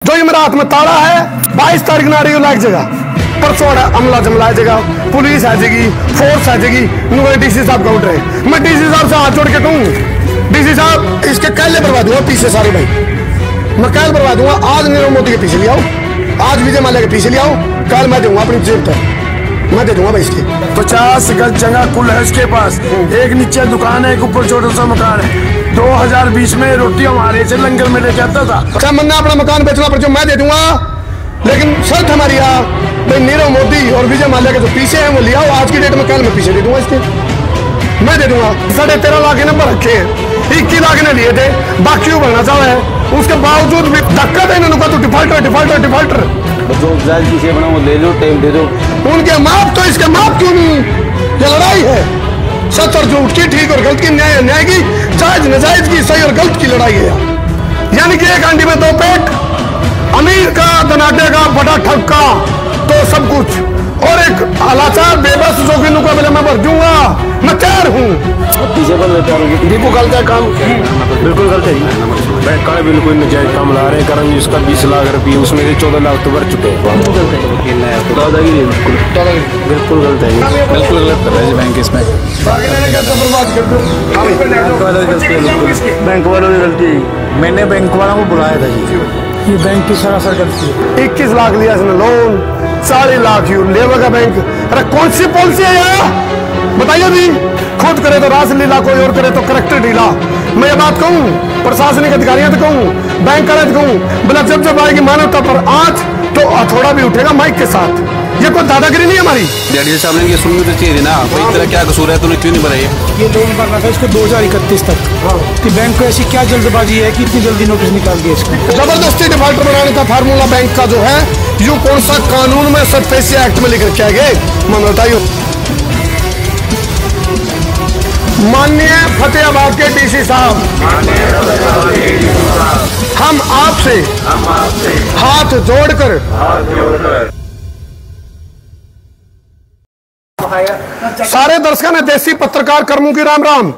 जो ये मेरा हाथ में ताला है 22 तारीख ना रही हो लाइक जगह परसों अमला जमला जगह पुलिस आ जाएगी, फोर्स आ जाएगी। डीसी साहब काउंटर है, मैं डीसी साहब से हाथ जोड़ के कहूँ डीसी साहब इसके कैले बर्बाद दूंगा पीछे सारे भाई, मैं कैल बर्बाद दूंगा। आज नीरव मोदी के पीछे ले आओ, आज विजय माल्या के पीछे ले आओ, कल मैं दूंगा अपनी जेब पर, मैं दे दूंगा भाई इसकी 50 गज जगह कुल है उसके पास। एक नीचे दुकान है, एक ऊपर छोटा सा मकान है। 2020 में रोटी हमारे से लंगर में लेके आता था। क्या मन्ना अपना मकान बेचना पर जो मैं दे दूंगा, लेकिन शर्त हमारी भाई नीरव मोदी और विजय माल्या के जो पीछे हैं वो ले आओ। आज की डेट में कल मैं पीछे दे दूंगा इसके, मैं दे दूंगा। 13.5 लाख नंबर रखे हैं, 21 लाख ने लिए थे, बाकी वो भरना चाह है, उसके बावजूद भी धक्का देने लगा तो डिफॉल्टर डिफॉल्टर डिफॉल्टर जो पीछे बना वो ले लो, टाइम दे दो उनके माप। तो इसके माप क्यों नहीं? ये लड़ाई है सच और झूठ की, ठीक और गलत की, न्याय की, जायज नजायज की, सही और गलत की लड़ाई है। यानी कि एक हांडी में दो पेट, अमीर का धनाटे का बड़ा ठक्का तो सब कुछ, और एक लाचार बेबस जो कि मुकाबले में भर दूंगा, मैं तैयार हूँ। पीछे बन दीपू गलत है काम, बिल्कुल गलत है। बैंक का बिल्कुल नजायज काम ला रहे हैं, कारण जिसका 20 लाख रुपये उसमें से 14 लाख तो भर चुके हैं। दादागिरी बिल्कुल गलत है, बिल्कुल गलत कर रहा है बैंक इसमें। बैंक वालों की गलती, मैंने बैंक वालों को बुलाया था जी, ये बैंक की सरासर गलती है। 21 लाख लिया इसने लोन, 40 लाख यू लेवगा बैंक। अरे कौन सी पॉलिसी है यार बताइए जी? खुद करे तो रास लीला, कोई और करे तो करेक्टर ढीला। मैं ये बात कहूँ प्रशासनिक अधिकारियों से कहूँ, बैंक का कहूँ, बोला जब जब आएगी मानवता पर आंच तो हथौड़ा भी उठेगा माइक के साथ। ये कोई दादागिरी नहीं हमारी। डीसी साहब ने ये सुननी तो चाहिए थी ना, भाई तेरा क्या कसूर है, तूने क्यों नहीं भराई? ये लोन भरना था इसको 2031 तक कि बैंक को ऐसी क्या जल्दबाजी है कि इतनी जल्दी नोटिस निकाल दिया इसको। जबरदस्ती डिफॉल्टर बनाने का फार्मूला बैंक का जो है, यू कौन सा कानून में सरफेसिया एक्ट में लिख रखे है? मैं बताइए माननीय फतेहाबाद के डीसी साहब, हम आपसे हाथ जोड़कर सारे दर्शकों ने देसी पत्रकार कर्मों की राम राम।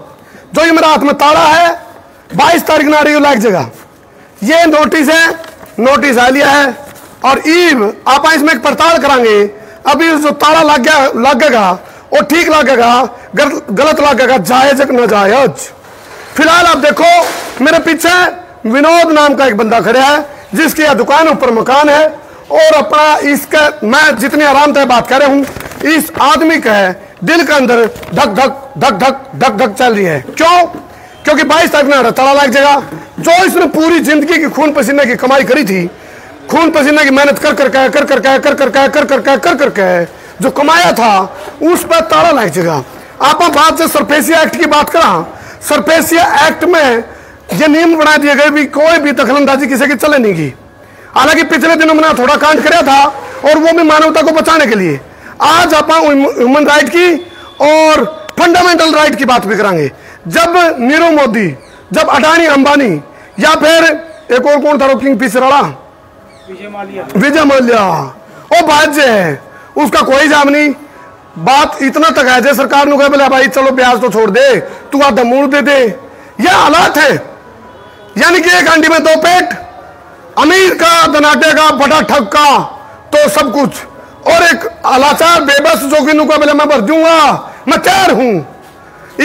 जो ये मेरा हाथ में ताला है 22 तारीख ना रही हो लाइक जगह, ये नोटिस है, नोटिस आ लिया है और ईव आप इसमें एक पड़ताल करांगे। अभी जो ताला लगेगा वो ठीक लगेगा, गलत लगेगा, जायज न जायज। फिलहाल आप देखो मेरे पीछे विनोद नाम का एक बंदा खड़ा है जिसकी यह दुकान ऊपर मकान है, और अपना इसका मैं जितनी आराम से बात कर रहा हूं, इस आदमी का है दिल के अंदर धक धक धक धक धक धक चल रही है। क्यों? क्योंकि 22 तारीख में ताला लग जाएगा। जो इसने पूरी जिंदगी की खून पसीने की कमाई करी थी, खून पसीने की मेहनत कर करके जो कमाया था उस पर ताला लग जाएगा। आप बात से सरफेसिया एक्ट की बात करा, सरफेसिया एक्ट में ये नियम बना दिए गए भी कोई भी दखलंदाजी किसी की चले नहीं की। हालांकि पिछले दिनों मैंने थोड़ा कांड कराया था और वो भी मानवता को बचाने के लिए। आज आप ह्यूमन राइट की और फंडामेंटल राइट की बात भी करेंगे। जब नीरव मोदी, जब अडानी अंबानी, या फिर एक और कौन था किंग फिशर वाला विजय माल्या, वो बाज्य है, उसका कोई जाम नहीं। बात इतना तक है सरकार ने कहा बोले भाई चलो ब्याज तो छोड़ दे, तू आधा मूड दे दे। यह हालात है। यानी कि एक हांडी में दो पेट, अमीर का धनाटे का बड़ा ठक्का तो सब कुछ, और एक लाचार बेबस जो कि मुकाबले में भर दूंगा, मैं तैयार हूं।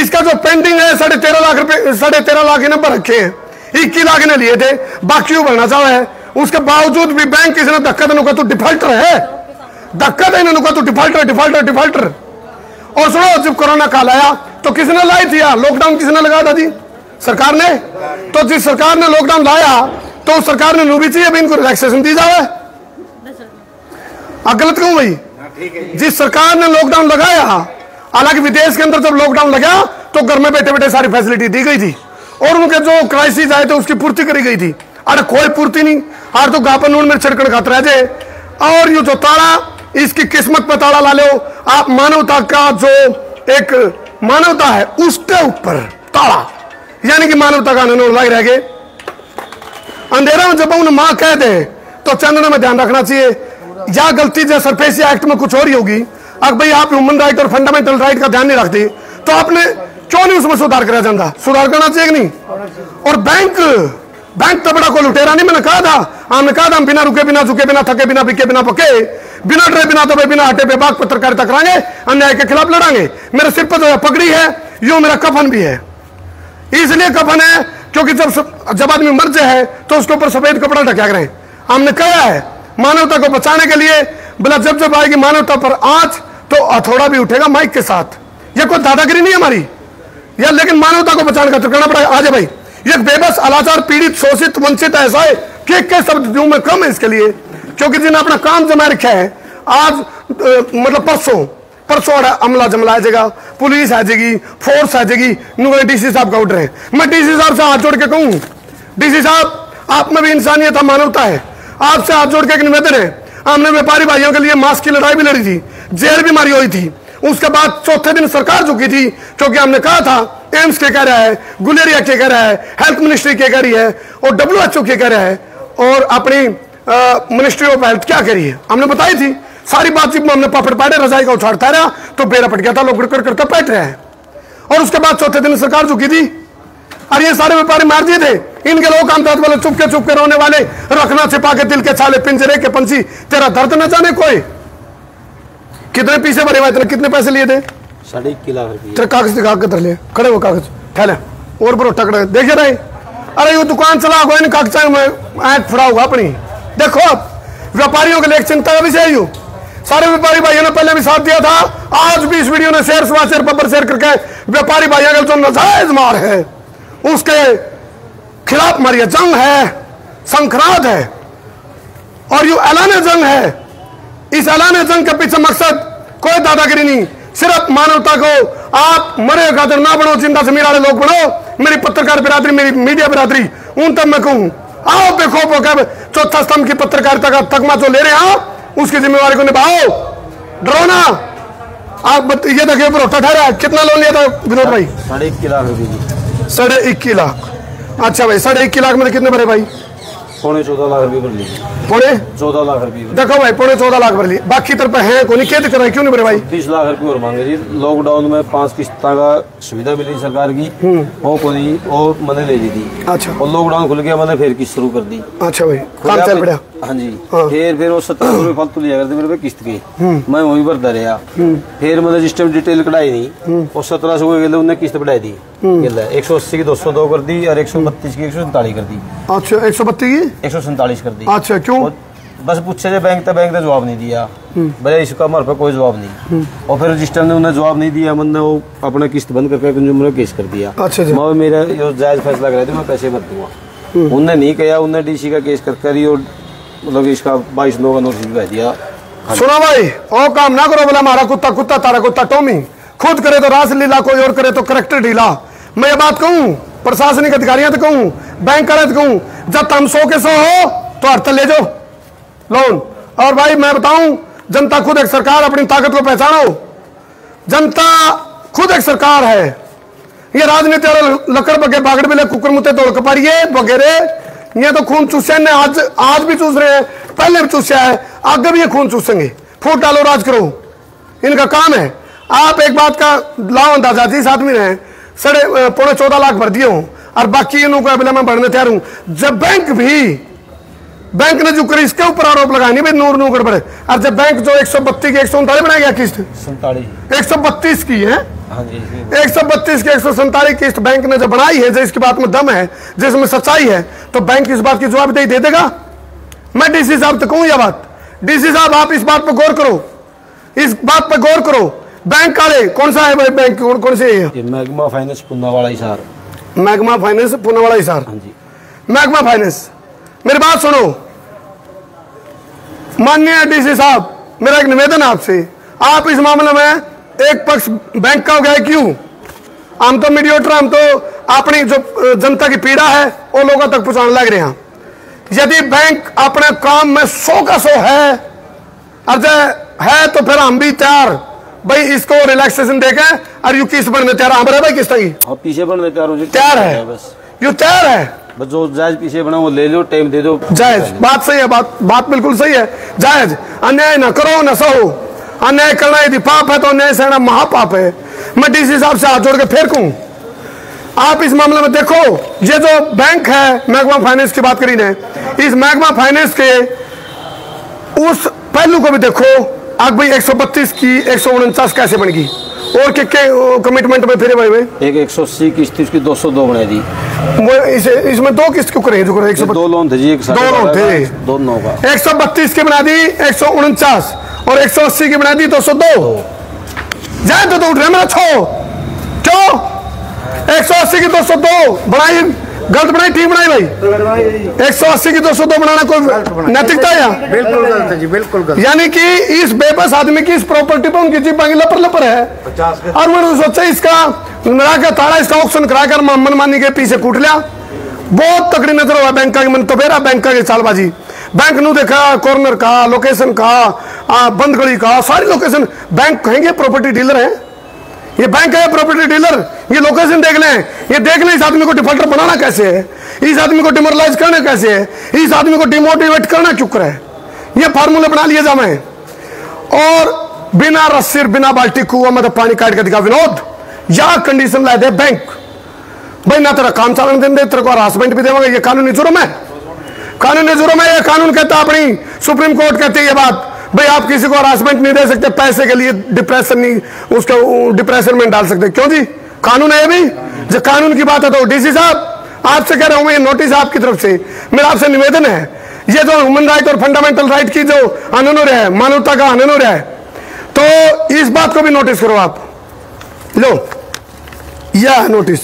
इसका जो पेंडिंग है 13.5 लाख रुपए, 13.5 लाख नंबर रखे हैं, 21 लाख ने लिए थे, बाकी वो भरना चाह है, उसके बावजूद भी बैंक किसी ने धक्का देने का तो डिफॉल्टर है, धक्का देने का तो डिफॉल्टर डिफॉल्टर डिफॉल्टर। और सुनो, जब कोरोना काल आया तो किसने लाई थी? लॉकडाउन किसने लगाया था जी? सरकार ने। तो जिस सरकार ने लॉकडाउन लाया तो सरकार ने नूबी चाहिए भी इनको रिलैक्सेशन दी जाए। गलत कहूं भाई? जिस सरकार ने लॉकडाउन लगाया, हालांकि विदेश के अंदर जब लॉकडाउन लगा तो घर में बैठे बैठे सारी फैसिलिटी दी गई थी और उनके जो क्राइसिस आए थे उसकी पूर्ति करी गई थी। अरे कोई पूर्ति नहीं, आज तो गापन नून में छिड़कड़ खाते रह जाए। और ये जो ताला, इसकी किस्मत पे ताला ला लो आप। मानवता का जो एक मानवता है उसके ऊपर ताला, यानी कि मानवता का अनोर लग रह गए। अंधेरा में जब उन्हें मां कह दे तो चंदने में ध्यान रखना चाहिए। या गलती जैसे सरफेसिया एक्ट में कुछ और ही होगी, अगर भाई आप ह्यूमन राइट और फंडामेंटल राइट का ध्यान नहीं रखते तो आपने क्यों नहीं उसमें सुधार करा जाता? सुधार करना चाहिए कि नहीं? और बैंक तो बड़ा कोई लुटेरा नहीं, मैंने कहा था हमने कहा था हम बिना रुके, बिना झुके, बिना थके, बिना बिके, बिना पके, बिना डरे, बिना दबे, बिना हटे बेबाक पत्रकारिता कराएंगे, अन्याय के खिलाफ लड़ांगे। मेरे सिर पर जो पगड़ी है यो मेरा कफन भी है। इसलिए कफन है क्योंकि जब आदमी मर जाए तो उसके ऊपर सफेद कपड़ा ढका करें। हमने कहा है मानवता को बचाने के लिए, बोला जब आएगी मानवता पर आंच तो हथौड़ा भी उठेगा माइक के साथ। ये कोई दादागिरी नहीं है हमारी यार, लेकिन मानवता को बचाने का तो करना पड़ेगा। आज भाई ये बेबस, अलाचार, पीड़ित, शोषित, वंचित ऐसा है कि शब्द दूं मैं कम है इसके लिए, क्योंकि जिन्हें अपना काम जमा रखा है। आज मतलब परसों अमला जमला जाएगा, पुलिस आ जाएगी, फोर्स आ जाएगी, डीसी साहब का ऑर्डर है। मैं डीसी साहब से हाथ जोड़ के कहूं, डीसी साहब आप में भी इंसानियत, मानवता है। आपसे हाथ जोड़ के एक निवेदन है, हमने व्यापारी भाइयों के लिए मास्क की लड़ाई भी लड़ी थी, जेल भी मारी हुई थी। उसके बाद चौथे दिन सरकार झुकी थी, क्योंकि हमने कहा था एम्स के कह रहा है, गुलेरिया के कह रहा है, हेल्थ मिनिस्ट्री के कह रही है, और WHO के कह रहा है, और अपनी मिनिस्ट्री ऑफ हेल्थ क्या कह रही है, हमने बताई थी सारी बातचीत में। हमने पापड़ पाटे रजाई का उछाड़ता रहा तो बेरा पट गया था, लोग कर करके बैठ रहे हैं। और उसके बाद चौथे दिन सरकार झुकी थी और ये सारे व्यापारी मार दिए थे। इनके लोग काम वाले चुपके रोने वाले, रखना छिपा के दिल के छाले, पिंजरे के पंछी, तेरा दर्द न जाने कोई। कितने पीछे भरे हुए, कितने पैसे लिए थे? 1.5 लाख रुपए। तेरे कागज दिखा के तर ले, खड़े हो कागज फैले और बरो टकड़े देखे रहे। अरे ये दुकान चला हुआ इन कागजा में ऐट फड़ा हुआ अपनी। देखो अब व्यापारियों के लिए चिंता का विषय है। सारे व्यापारी भाइयों ने पहले भी साथ दिया था, आज भी इस वीडियो ने शेयर बब्बर शेयर करके व्यापारी भाइयों का जो नाजायज मार है उसके खिलाफ मारिया जंग है, संक्रांत है, और ये ऐलान जंग है। इस ऐलान जंग के पीछे मकसद कोई दादागिरी नहीं, सिर्फ मानवता को आप मरे खातिर ना बनो, जिंदा जमीर वाले लोग बनो। मेरी पत्रकार बिरादरी, मेरी मीडिया बिरादरी, उन तक मैं कहूं आओ बेखौफ होकर चौथा स्तंभ की पत्रकारिता का तगमा जो ले रहे हैं उसकी जिम्मेवारी को निभाओ, डरो ना। आप ये देखिए भरोसा ठहरा, कितना लोन लिया था विनोद भाई? 1.5 लाख रुपए। 1.5 लाख। अच्छा भाई 1.5 लाख में कितने भरे भाई? 14.5 लाख रुपए भर लिए। 14.5 लाख रुपए। देखो भाई 14.5 लाख भर लिए, बाकी तरफ है को नहीं कहते कर क्यों नहीं भरे भाई? 30 लाख रुपए और मांगे जी। लॉकडाउन में 5 किस्ता का सुविधा मिली सरकार की, वो को नहीं और मैंने ले ली थी। अच्छा। और लॉकडाउन खुल गया, मैंने फिर किस्त शुरू कर दी। अच्छा भाई काम चल पड़ा। हाँ जी। फिर वो 70 रुपए फालतू लिया करते मेरे पे किस्त के, मैं वहीं भरता रहा। फिर मैंने जिस टाइम डिटेल कढ़ाई नहीं और 1700 के गए उन्हें किस्त बढ़ाई दी, 180 की 202 कर दी और 132 की 147 कर दी। अच्छा 132 की 147 कर दी। अच्छा क्यों? बस पूछे थे बैंक ने जवाब नहीं दिया, भले इसका हमारे पे कोई जवाब नहीं। और फिर रजिस्टर ने उन्हें जवाब नहीं दिया, मैंने वो अपना किस्त बंद करके कंज्यूमर केस कर दिया। अच्छा मैं मेरा जायज फैसला कराया था, मैं पैसे भर दूंगा। उनने नहीं किया, उनने डीसी का केस कर मतलब इसका 22/9 का नोटिस भेज दिया। सुनो भाई और काम ना करो, बोला हमारा कुत्ता कुत्ता तारा कुत्ता टोमी, खुद करे तो रास लीला, कोई और करे तो करेक्टर ढीला। मैं ये बात कहूं प्रशासनिक अधिकारियों तो कहूं, बैंक वाले तो कहूं, जब तुम 100 के 100 हो तो हड़ताल ले जाओ लोन। और भाई मैं बताऊं, जनता खुद एक सरकार, अपनी ताकत को पहचानो। जनता खुद एक सरकार है। ये राजनीति और लकड़ बगे बागड़ बिले कुकर मुते तोड़ कपाड़िए वगैरह, ये तो खून चूसे ने आज भी चूस रहे हैं, पहले भी चूसा है, आगे भी ये खून चूसेंगे। फूट डालो राज करो, इनका काम है। आप एक बात का लाओ अंदाजा, जिस आदमी ने 14.5 लाख भर दिए हूं और बाकी इनको मैं भरने तैयार हूं। जब बैंक ने जो करी इसके ऊपर आरोप लगाया नहीं भाई नूर नूर गड़बड़े, और जब बैंक जो 132 की 139 बनाया गया किस्त 132 की है, 132 की 147 किस्त बैंक ने जब बनाई है, जिसकी बात में दम है, जिसमें सच्चाई है, तो बैंक इस बात की जवाबदेही दे देगा। मैं डीसी साहब तो कहूं यह बात, डीसी साहब आप इस बात पर गौर करो, इस बात पर गौर करो। बैंक वाले कौन सा है भाई बैंक, कौन से है? Magma finance Poonawalla Hisar. Magma finance Poonawalla Hisar. हाँ जी। मैग्मा फाइनेंस, मेरी बात सुनो माननीय डीसी साहब, मेरा एक निवेदन है आपसे, आप इस मामले में एक पक्ष बैंक का हो गया क्यों? हम तो मीडिएटर, हम तो अपनी जो जनता की पीड़ा है वो लोगों तक पहुंचाने लग रहे हैं। यदि बैंक अपने काम में 100 का 100 है तो फिर हम भी तैयार भाई, इसको रिलैक्सेशन देके और यू किस्त बढ़ने तैयार हमारे भाई किस्त की पीछे बढ़ने तैयार है, बस यू तैयार है। बस जो जायज पीछे बना वो ले लो, टाइम दे दो। जायज बात सही है, बात बिल्कुल सही है, जायज। अन्याय न करो न सहो, अन्याय करना यदि पाप है तो अन्याय सहना महापाप है। मैं डीसी साहब से हाथ जोड़ के फिर कहूं, आप इस मामले में देखो, ये जो बैंक है महकमा फाइनेंस की बात करी ने, इस महकमा फाइनेंस के उस पहलू को भी देखो। अब भाई 132 की 149 कैसे बन गई, और के कमिटमेंट में फिर भाई एक 180 किस्त उसकी 202 बना दी। वो इसमें दो किस्त क्यों करे, जो 132 दो लोन थे जी, एक दो लोन थे, दोनों का 132 की बना दी 149 और 180 की बना दी 202। जाए तो उठ रहे मेरा छो क्यों, 180 की 202 बनाई, गलत बनाई ठीक बनाई भाई। 180 की 202 बनाना कोई नैतिकता है? बिल्कुल गलत है जी, बिल्कुल गलत। यानी कि इस बेबस आदमी की इस प्रॉपर्टी पर उनकी जीप लपर लपर है, और मैंने सोचा इसका मिला के ताड़ा, इसका ऑक्शन कराकर मनमानी के पीछे कूट लिया। बहुत तकड़ी नजर हुआ बैंक का, मन तो बेरा बैंक का चालबाजी। बैंक नु देखा, कॉर्नर का, लोकेशन का, बंद गली का, सारी लोकेशन। बैंक कहेंगे प्रॉपर्टी डीलर है, ये बैंक है प्रॉपर्टी डीलर, ये लोकेशन देख लें, ये देख लें इस आदमी को डिफॉल्टर बनाना कैसे है, इस आदमी को डिमोरलाइज करना कैसे है, इस आदमी को डिमोटिवेट करना क्यों करे, ये फार्मूले बना लिए जाए। और बिना रस्सी बिना बाल्टी कुआ मतलब पानी काट के दिखा विनोद, या कंडीशन ला दे बैंक भाई, ना तेरा काम चालन देंगे, तेरे को हरासमेंट भी देंगे, ये कानूनी जुर्म है, कानूनी जुर्म है। ये कानून कहता, अपनी सुप्रीम कोर्ट कहती है ये बात भाई, आप किसी को हरासमेंट नहीं दे सकते, पैसे के लिए डिप्रेशन नहीं, उसको डिप्रेशन में डाल सकते। क्यों जी, कानून है ये भी। जब कानून की बात है तो डीसी साहब आपसे कह रहा हूं मैं, ये नोटिस आपकी तरफ से मेरा आपसे निवेदन है, ये जो ह्यूमन राइट और फंडामेंटल राइट की जो अननुर है, मानवता का अननुर है, तो इस बात को भी नोटिस करो आप। लो यह नोटिस,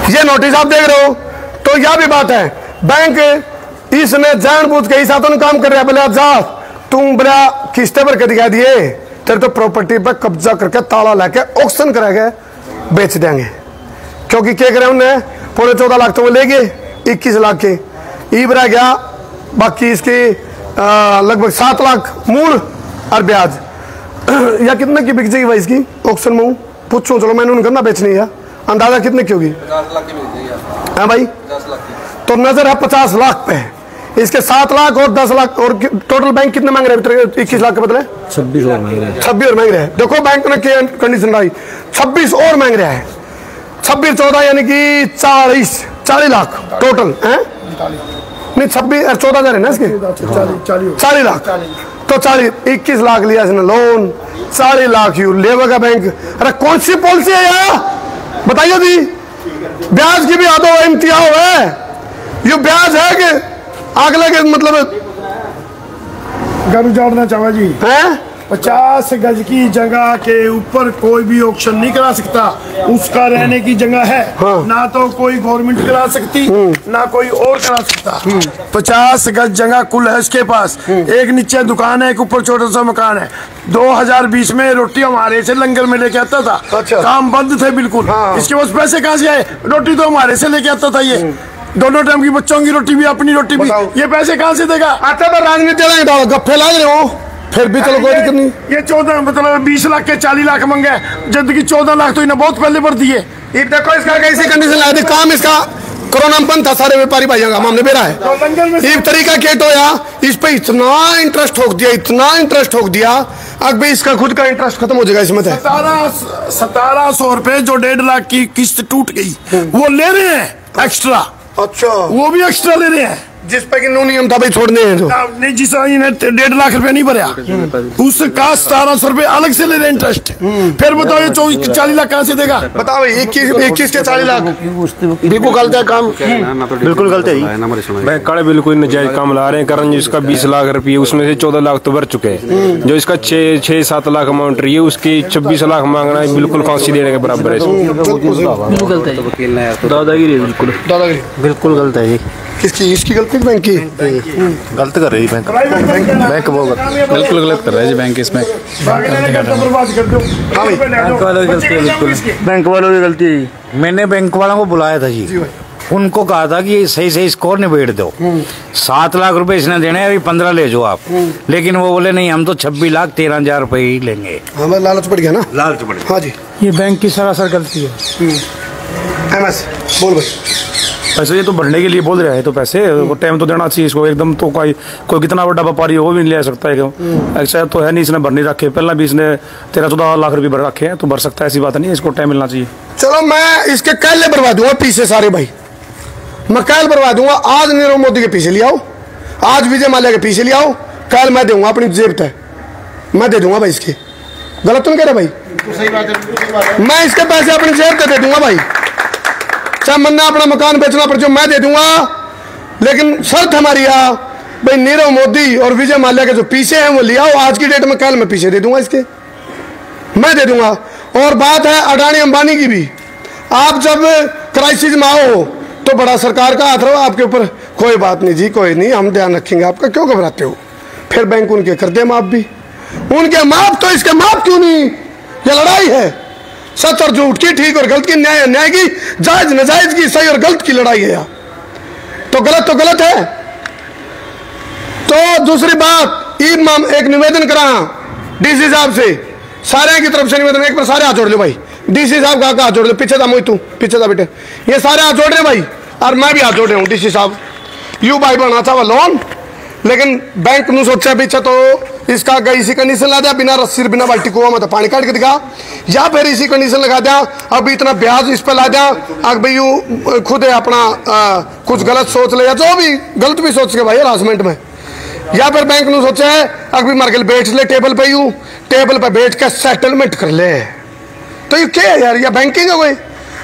ये नोटिस आप देख रहे हो, तो यह भी बात है, बैंक इसने जानबूझ के इस हाथों काम कर रहा है। बोले जा तुम बड़ा किस्ते पर दिखा दिए, तेरे तो प्रॉपर्टी पर कब्जा करके ताला लेके ऑक्शन कराके बेच देंगे। क्योंकि क्या करे उन्हें, 14.25 लाख तो वो ले गए, 21 लाख के ईब रह गया, बाकी इसके लगभग 7 लाख मूल और ब्याज। या कितने की बिक जाएगी भाई इसकी ऑक्शन में, पूछो चलो, मैंने उन्हें करना बेचनी है, अंदाजा कितने की होगी? 50 लाख की मिल जाएगी। हाँ भाई, 50 लाख की तो नजर है 50 लाख पे, इसके 7 लाख और 10 लाख, और टोटल बैंक कितने मांग रहे हैं? 21 लाख के बदले 26 और मांग रहे हैं। 26 और मांग रहे हैं। देखो बैंक ने क्या कंडीशन रही, 26 और मांग रहा है, 26 14 यानी कि 40 लाख टोटल है, नहीं 26 और 14 हजार है ना इसके, 40 लाख, तो 21 लाख लिया इसने लोन, 40 लाख यू लेगा बैंक। अरे कौन सी पॉलिसी है यार, बताइए जी। ब्याज की भी आदो इम्तियाज है, ये ब्याज है कि अगले के मतलब घर उजाड़ना चाहा जी है। 50 गज की जगह के ऊपर कोई भी ऑक्शन नहीं करा सकता, उसका रहने की जगह है। हाँ। ना तो कोई गवर्नमेंट करा सकती, ना कोई और करा सकता। 50 गज जगह कुल है उसके पास, एक नीचे दुकान है, एक ऊपर छोटा सा मकान है। 2020 में रोटी हमारे से लंगर में लेके आता था। अच्छा। काम बंद थे बिल्कुल। हाँ। इसके पास पैसे कहाँ से आए? रोटी तो हमारे से लेके आता था, ये दोनों टाइम की बच्चों की रोटी भी, अपनी रोटी भी, ये पैसे कहाँ से देगा? अच्छा तो राजनीति डालो, गप्पे ला रहे हो, फिर भी चलो कोई दिक्कत नहीं। ये 14 मतलब 20 लाख के 40 लाख मांगे, जबकि 14 लाख तो इन्हें बहुत पहले भर दिए। ये देखो इसका कैसी कंडीशन लाया थी, काम इसका कोरोना में बंद था, सारे व्यापारी भाइयों का हमने बेरा है। एक तरीका केट होया, इस पे इतना इंटरेस्ट ठोक दिया, इतना इंटरेस्ट ठोक दिया, अब भी इसका खुद का इंटरेस्ट खत्म हो जाएगा इसमें। 1700 रुपए जो 1.5 लाख की किस्त टूट गई, वो ले रहे हैं एक्स्ट्रा। अच्छा, वो भी एक्स्ट्रा ले रहे हैं, जिस पे कि नो नियम था भाई छोड़ने हैं तो नहीं, जिस इन्हें 1.5 लाख रुपए नहीं भरा, उसका 1700 रुपए अलग से ले रहे हैं इंटरेस्ट। फिर बताओ ये 40 लाख कहाँ से देगा? बताओ भाई, 21 के 40 लाख बिल्कुल गलत है काम, बिल्कुल गलत है जी। बैंक वाले बिल्कुल नजायज काम ला रहे हैं, कारण जिसका 20 लाख रुपये, उसमें से 14 लाख तो भर चुके हैं। जो इसका 6-7 लाख अमाउंट रही है, उसकी 26 लाख मांगना है, बिल्कुल फांसी देने के बराबर है। बिल्कुल गलत है, दादागिरी बिल्कुल गलत है जी। किसकी? इसकी गलती बैंक की? गलत कर रही बैंक, बैंक वो बिल्कुल गलत कर रहा है जी बैंक इसमें। बैंक वालों की गलती है। मैंने बैंक वालों को बुलाया था जी, उनको कहा था कि सही स्कोर निबेड़ दो। 7 लाख रुपए इसने देने हैं, अभी 15 ले जाओ आप। लेकिन वो बोले नहीं, हम तो 26 लाख 13,000 रुपए ही लेंगे। हमें लालच पड़ गया ना, लालच पड़ गया। हाँ जी, ये बैंक की सरासर गलती है। MS बोल भाई। पैसे ये तो भरने के लिए बोल रहा है, तो पैसे टाइम तो देना चाहिए इसको एकदम। तो कोई कितना बड़ा व्यापारी हो वो भी नहीं ले सकता है, ऐसा तो है नहीं इसने भर नहीं रखे, पहले भी इसने 13-14 लाख रुपए भर रखे हैं, तो भर सकता है, ऐसी बात नहीं है, इसको टाइम मिलना चाहिए। चलो मैं इसके कैले भरवा दूंगा पीछे सारे भाई, मैं कैल भरवा दूंगा। आज नीरव मोदी के पीछे ले आओ, आज विजय माल्या के पीछे ले आओ, कैल मैं दूंगा अपनी जेब तय, मैं दे दूंगा भाई इसके। गलत तुम कह रहे भाई? सही बात है, मैं इसके पैसे अपनी जेब तय दे दूंगा भाई, चाहे मन्ना अपना मकान बेचना पड़ जो मैं दे दूंगा, लेकिन शर्त हमारी है भाई नीरव मोदी और विजय माल्या के जो पीछे हैं वो ले आओ। आज की डेट में कैल मैं पीछे दे दूंगा इसके, मैं दे दूंगा। और बात है अडानी अंबानी की भी, आप जब क्राइसिस में आओ तो बड़ा सरकार का हाथ रहो आपके ऊपर, कोई बात नहीं जी, कोई नहीं, हम ध्यान रखेंगे आपका, क्यों घबराते हो? फिर बैंक उनके कर दे माफ भी, उनके माफ तो इसके माफ क्यों नहीं? ये लड़ाई है सच और झूठ की, ठीक और गलत की, न्याय की, जायज नाजायज की, सही और गलत की लड़ाई है यार। तो गलत है। तो दूसरी बात, एक निवेदन करा डीसी साहब से, सारे की तरफ से निवेदन, एक बार सारे हाथ जोड़ लो भाई, डीसी साहब का हाथ जोड़ लो, पीछे था मोई तू, पीछे था बेटे, ये सारे हाथ जोड़ रहे भाई, और मैं भी हाथ जोड़ रहा हूँ। डीसी साहब यू भाई बना था वह लोन, लेकिन बैंक ने सोचा पीछे तो इसका इसी कंडीशन ला दिया, बिना रस्सी बिना बाल्टी कुआ में तो पानी काट के दिखा, या फिर इसी कंडीशन लगा दिया, अब इतना ब्याज इस पर ला दिया, अब भाई यू खुद अपना कुछ गलत सोच ले, या जो भी गलत भी सोच के भाई हरासमेंट में, या फिर बैंक ने सोचा है अभी मर गए बैठ ले टेबल पे, यूं टेबल पे बैठ के सेटलमेंट कर ले, तो ये क्या है यार, ये बैंकिंग है कोई?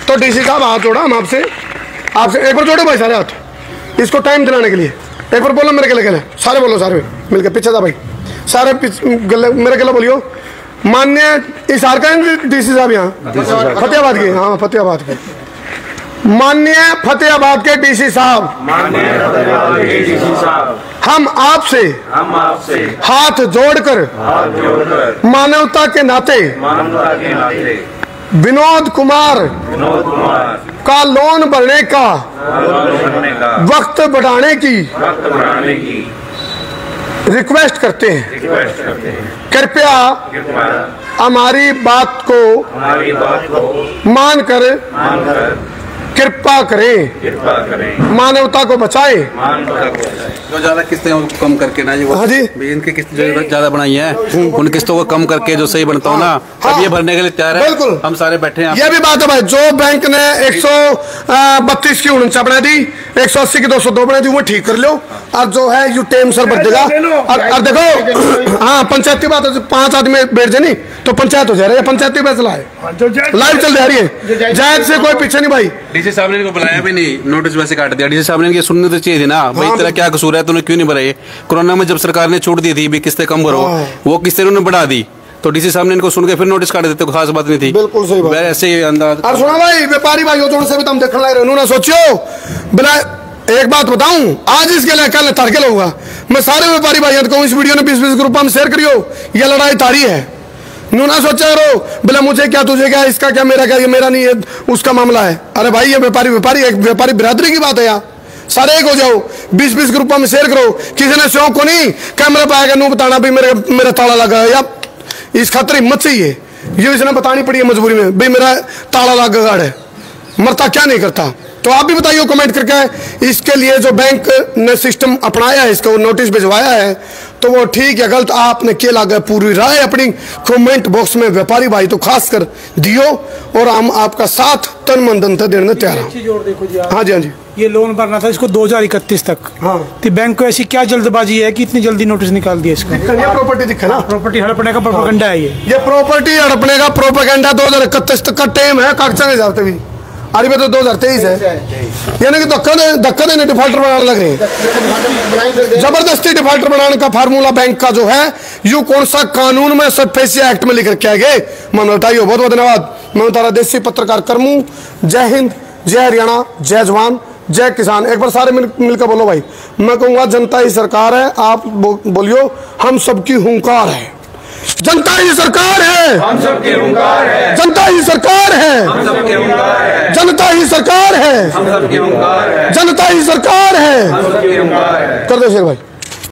तो डीसी साहब हाथ जोड़ा हम आपसे एक बार जोड़ो भाई सारे हाथ, इसको टाइम दिलाने के लिए एक बार बोलो मेरे गले, सारे बोलो, सारे मिलकर, पीछे था भाई, सारे मेरे गले बोलियो। माननीय इस डीसी साहब यहाँ फतेहाबाद के, हाँ फतेहाबाद के, माननीय फतेहाबाद के डीसी साहब, हम आपसे हाथ जोड़कर मानवता के नाते विनोद कुमार का लोन भरने का वक्त बढ़ाने की रिक्वेस्ट करते हैं। कृपया हमारी बात को मानकर कृपा करें, मानवता को बचाएं। जो ज्यादा किस्तें कम करके ना, हाँ जी, इनकी किस्त ज्यादा बनाई है, उन किस्तों को कम करके जो सही बनता हो ना, अब ये भरने के लिए तैयार है। बिल्कुल, हम सारे बैठे हैं। ये भी बात है भाई, जो बैंक ने 132 की 49 बना दी, 180 की 202 बना दी, वो ठीक कर लो, और जो है यू टेम सर बढ़ देगा। और देखो, हाँ पंचायती बात है, 5 आदमी बैठ जाए नहीं तो पंचायत हो जा रही है, पंचायती फैसला है, लाइव चल रही है, जायज से कोई पीछे नहीं भाई। डीसी साहब ने इनको बुलाया भी नहीं, नोटिस वैसे काट दिया। डीसी साहब ने ये सुनने तो चाहिए थी ना भाई, तेरा क्या कसूर है, तूने क्यों नहीं भरा? कोरोना में जब सरकार ने छूट दी थी भी किस्तें कम भरो, वो किस्तें उन्होंने बढ़ा दी, तो डीसी साहब ने इनको सुन के फिर नोटिस काट देते, खास बात नहीं थी। बिल्कुल सही बात, ऐसे ही अंदाज। और सुना भाई, व्यापारी भाइयों जोड़ से भी तुम देखने लग रहे हो, सोचियो बिना एक बात बताऊं, आज इसके लिए कल तड़के लगूंगा मैं, सारे व्यापारी भाइयों को इस वीडियो ने 20-20 ग्रुप में शेयर करियो, ये लड़ाई तारी है, नू ना सोचा रो बोला मुझे क्या तुझे क्या, इसका क्या मेरा क्या, ये मेरा नहीं है उसका मामला है। अरे भाई ये व्यापारी एक व्यापारी बिरादरी की बात है यार, सारे एक हो जाओ, 20-20 ग्रुपों में शेयर करो, किसी ने शौक को नहीं कैमरा पाएगा नू बताना भाई मेरा ताला लगा है, या इस खातर हिम्मत चाहिए, ये इसने बतानी पड़ी है मजबूरी में भाई मेरा ताला लगा गाड़ है, मरता क्या नहीं करता। तो आप भी बताइए कमेंट करके, इसके लिए जो बैंक ने सिस्टम अपनाया है, इसको नोटिस भिजवाया है, तो वो ठीक या गलत आपने क्या लगा, पूरी राय अपनी कमेंट बॉक्स में व्यापारी भाई तो खास कर दियो, और हम आपका साथ तन मन धन देने तैयार हैं। हाँ जी, हाँ जी, ये लोन भरना था इसको 2031 तक। हाँ, तो बैंक को ऐसी क्या जल्दबाजी है कि इतनी जल्दी नोटिस निकाल दिया इसका? ये प्रॉपर्टी दिखा ना, प्रॉपर्टी हड़पने का प्रोपेगेंडा है ये प्रॉपर्टी हड़पने का प्रोपेगेंडा 2031 तक का टाइम है, कागजा नहीं जाते भी, अरे तो 2023 है, यानी कि धक्का देने डिफॉल्टर बनाने लग रहे हैं, जबरदस्ती डिफॉल्टर बनाने का फार्मूला बैंक का जो है, यू कौन सा कानून में सरफेसी एक्ट में लिख रखे गए, मन बताइए। बहुत बहुत धन्यवाद। मैं तारा देसी पत्रकार करमू, जय हिंद, जय हरियाणा, जय जवान, जय किसान। एक बार सारे मिलकर बोलो भाई, मैं कहूँगा जनता ही सरकार है, आप बोलियो हम सबकी हुंकार है, जनता ही सरकार है, हम सबके हुंकार है, जनता ही सरकार है, हम सबके हुंकार है, जनता ही सरकार है, हम सबके हुंकार है, जनता ही सरकार है, हम सबके हुंकार है। कर दो शेर भाई।